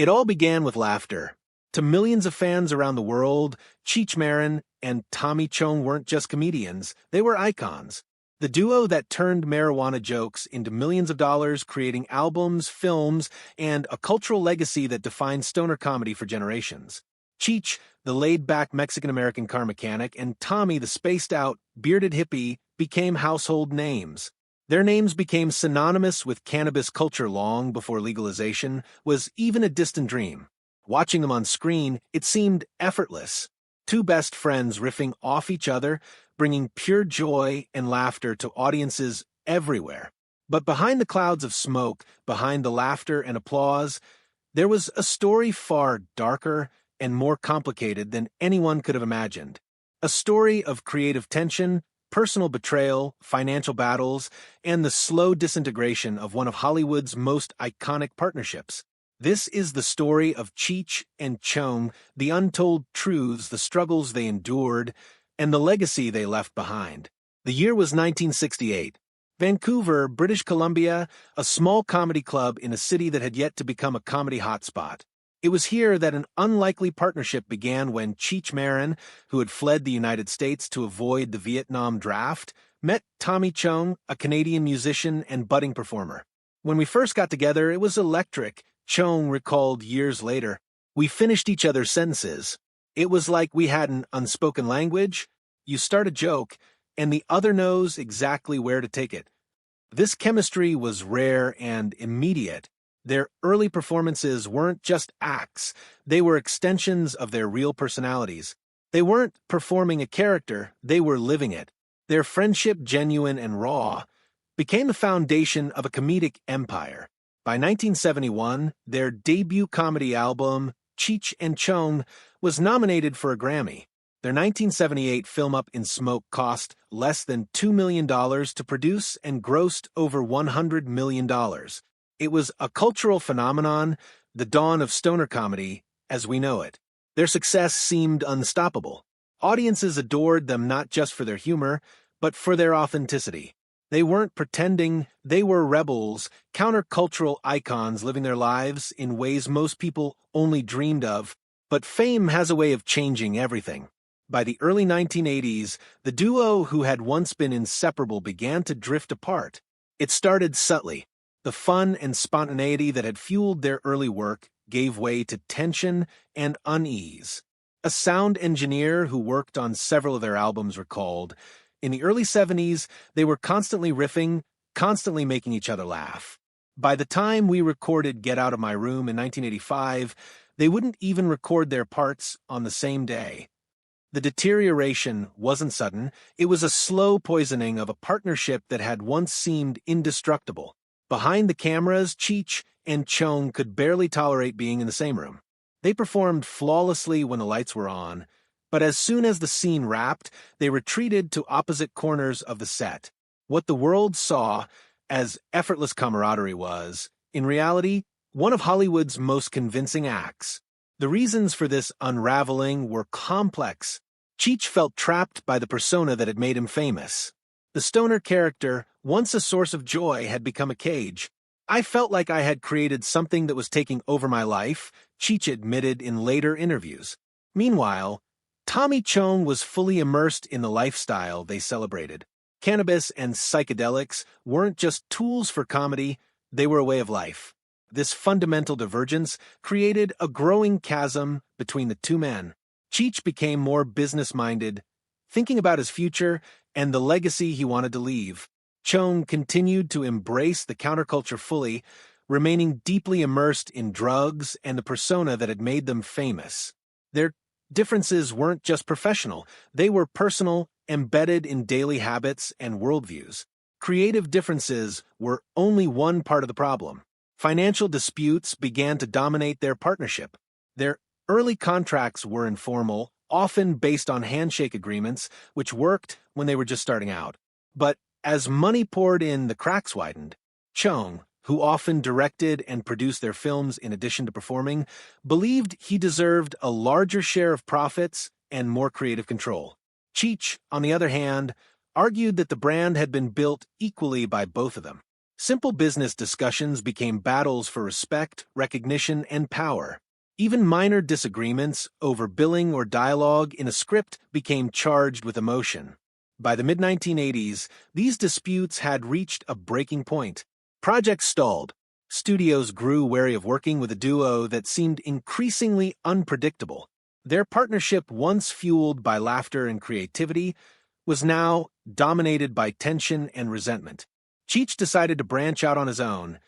It all began with laughter. To millions of fans around the world, Cheech Marin and Tommy Chong weren't just comedians, they were icons. The duo that turned marijuana jokes into millions of dollars, creating albums, films, and a cultural legacy that defined stoner comedy for generations. Cheech, the laid-back Mexican-American car mechanic, and Tommy, the spaced-out, bearded hippie, became household names. Their names became synonymous with cannabis culture long before legalization was even a distant dream. Watching them on screen, it seemed effortless. Two best friends riffing off each other, bringing pure joy and laughter to audiences everywhere. But behind the clouds of smoke, behind the laughter and applause, there was a story far darker and more complicated than anyone could have imagined. A story of creative tension, personal betrayal, financial battles, and the slow disintegration of one of Hollywood's most iconic partnerships. This is the story of Cheech and Chong, the untold truths, the struggles they endured, and the legacy they left behind. The year was 1968. Vancouver, British Columbia, a small comedy club in a city that had yet to become a comedy hotspot. It was here that an unlikely partnership began when Cheech Marin, who had fled the United States to avoid the Vietnam draft, met Tommy Chong, a Canadian musician and budding performer. When we first got together, it was electric, Chong recalled years later. We finished each other's sentences. It was like we had an unspoken language. You start a joke, and the other knows exactly where to take it. This chemistry was rare and immediate. Their early performances weren't just acts, they were extensions of their real personalities. They weren't performing a character, they were living it. Their friendship, genuine and raw, became the foundation of a comedic empire. By 1971, their debut comedy album, Cheech and Chong, was nominated for a Grammy. Their 1978 film Up in Smoke cost less than $2 million to produce and grossed over $100 million. It was a cultural phenomenon, the dawn of stoner comedy as we know it. Their success seemed unstoppable. Audiences adored them not just for their humor, but for their authenticity. They weren't pretending, they were rebels, countercultural icons living their lives in ways most people only dreamed of. But fame has a way of changing everything. By the early 1980s, the duo who had once been inseparable began to drift apart. It started subtly. The fun and spontaneity that had fueled their early work gave way to tension and unease. A sound engineer who worked on several of their albums recalled, in the early 70s, they were constantly riffing, constantly making each other laugh. By the time we recorded Get Out of My Room in 1985, they wouldn't even record their parts on the same day. The deterioration wasn't sudden, it was a slow poisoning of a partnership that had once seemed indestructible. Behind the cameras, Cheech and Chong could barely tolerate being in the same room. They performed flawlessly when the lights were on, but as soon as the scene wrapped, they retreated to opposite corners of the set. What the world saw as effortless camaraderie was, in reality, one of Hollywood's most convincing acts. The reasons for this unraveling were complex. Cheech felt trapped by the persona that had made him famous. The stoner character, once a source of joy, had become a cage. I felt like I had created something that was taking over my life, Cheech admitted in later interviews. Meanwhile, Tommy Chong was fully immersed in the lifestyle they celebrated. Cannabis and psychedelics weren't just tools for comedy, they were a way of life. This fundamental divergence created a growing chasm between the two men. Cheech became more business-minded, thinking about his future and the legacy he wanted to leave. Chong continued to embrace the counterculture fully, remaining deeply immersed in drugs and the persona that had made them famous. Their differences weren't just professional, they were personal, embedded in daily habits and worldviews. Creative differences were only one part of the problem. Financial disputes began to dominate their partnership. Their early contracts were informal, often based on handshake agreements, which worked when they were just starting out. But as money poured in, the cracks widened. Chong, who often directed and produced their films in addition to performing, believed he deserved a larger share of profits and more creative control. Cheech, on the other hand, argued that the brand had been built equally by both of them. Simple business discussions became battles for respect, recognition, and power. Even minor disagreements over billing or dialogue in a script became charged with emotion. By the mid-1980s, these disputes had reached a breaking point. Projects stalled. Studios grew wary of working with a duo that seemed increasingly unpredictable. Their partnership, once fueled by laughter and creativity, was now dominated by tension and resentment. Cheech decided to branch out on his own,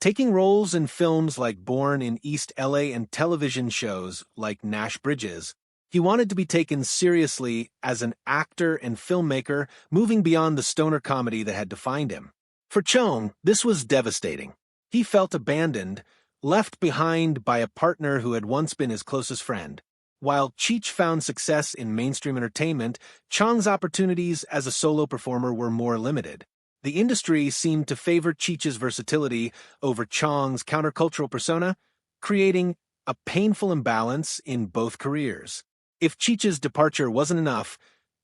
taking roles in films like Born in East LA and television shows like Nash Bridges. He wanted to be taken seriously as an actor and filmmaker, moving beyond the stoner comedy that had defined him. For Chong, this was devastating. He felt abandoned, left behind by a partner who had once been his closest friend. While Cheech found success in mainstream entertainment, Chong's opportunities as a solo performer were more limited. The industry seemed to favor Cheech's versatility over Chong's countercultural persona, creating a painful imbalance in both careers. If Cheech's departure wasn't enough,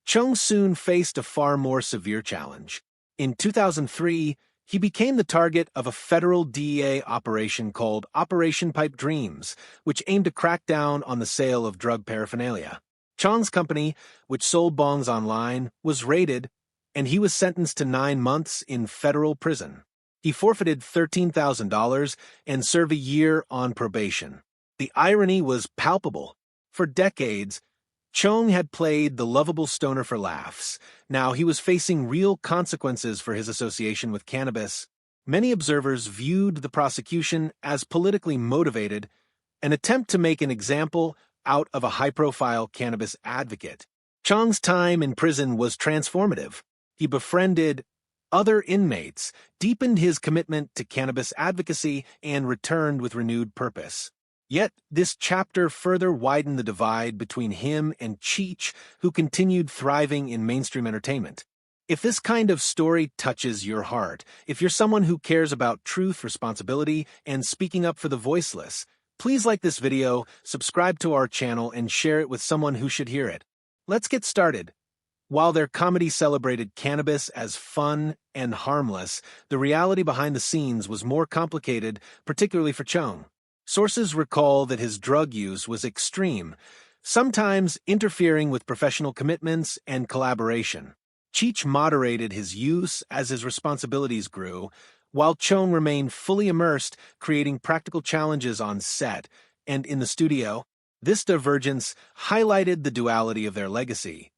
Chong soon faced a far more severe challenge. In 2003, he became the target of a federal DEA operation called Operation Pipe Dreams, which aimed to crack down on the sale of drug paraphernalia. Chong's company, which sold bongs online, was raided, and he was sentenced to 9 months in federal prison. He forfeited $13,000 and served a year on probation. The irony was palpable. For decades, Chong had played the lovable stoner for laughs. Now he was facing real consequences for his association with cannabis. Many observers viewed the prosecution as politically motivated, an attempt to make an example out of a high-profile cannabis advocate. Chong's time in prison was transformative. He befriended other inmates, deepened his commitment to cannabis advocacy, and returned with renewed purpose. Yet, this chapter further widened the divide between him and Cheech, who continued thriving in mainstream entertainment. If this kind of story touches your heart, if you're someone who cares about truth, responsibility, and speaking up for the voiceless, please like this video, subscribe to our channel, and share it with someone who should hear it. Let's get started. While their comedy celebrated cannabis as fun and harmless, the reality behind the scenes was more complicated, particularly for Chong. Sources recall that his drug use was extreme, sometimes interfering with professional commitments and collaboration. Cheech moderated his use as his responsibilities grew, while Chong remained fully immersed, creating practical challenges on set and in the studio. This divergence highlighted the duality of their legacy.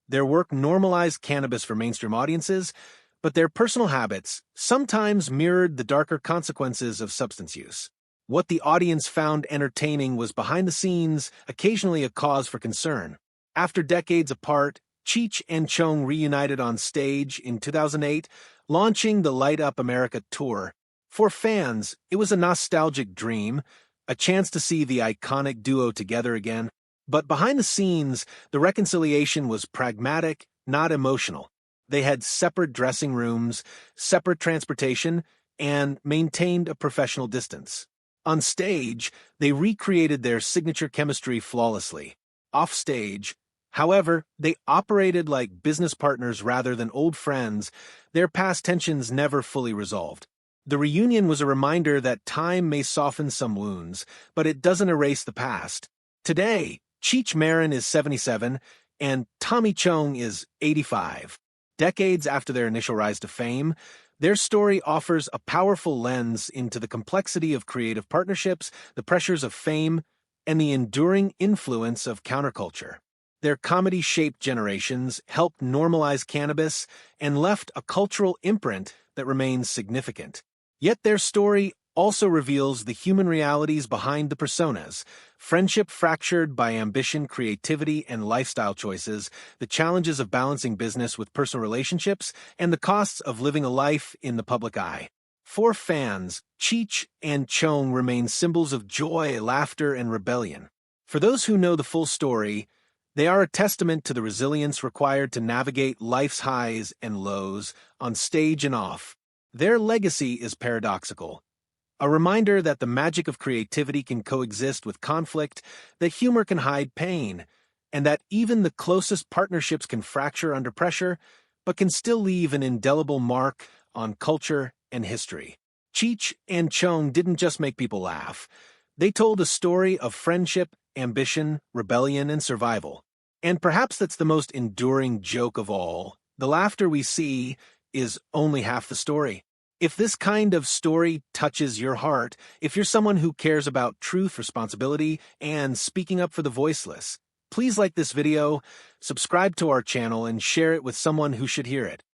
Their work normalized cannabis for mainstream audiences, but their personal habits sometimes mirrored the darker consequences of substance use. What the audience found entertaining was behind the scenes, occasionally a cause for concern. After decades apart, Cheech and Chong reunited on stage in 2008, launching the Light Up America tour. For fans, it was a nostalgic dream, a chance to see the iconic duo together again. But behind the scenes, the reconciliation was pragmatic, not emotional. They had separate dressing rooms, separate transportation, and maintained a professional distance. On stage, they recreated their signature chemistry flawlessly. Off stage, however, they operated like business partners rather than old friends, their past tensions never fully resolved. The reunion was a reminder that time may soften some wounds, but it doesn't erase the past. Today, Cheech Marin is 77, and Tommy Chong is 85. Decades after their initial rise to fame, their story offers a powerful lens into the complexity of creative partnerships, the pressures of fame, and the enduring influence of counterculture. Their comedy shaped generations, helped normalize cannabis, and left a cultural imprint that remains significant. Yet their story also reveals the human realities behind the personas: friendship fractured by ambition, creativity, and lifestyle choices, the challenges of balancing business with personal relationships, and the costs of living a life in the public eye. For fans, Cheech and Chong remain symbols of joy, laughter, and rebellion. For those who know the full story, they are a testament to the resilience required to navigate life's highs and lows, on stage and off. Their legacy is paradoxical. A reminder that the magic of creativity can coexist with conflict, that humor can hide pain, and that even the closest partnerships can fracture under pressure, but can still leave an indelible mark on culture and history. Cheech and Chong didn't just make people laugh. They told a story of friendship, ambition, rebellion, and survival. And perhaps that's the most enduring joke of all. The laughter we see is only half the story. If this kind of story touches your heart, if you're someone who cares about truth, responsibility, and speaking up for the voiceless, please like this video, subscribe to our channel, and share it with someone who should hear it.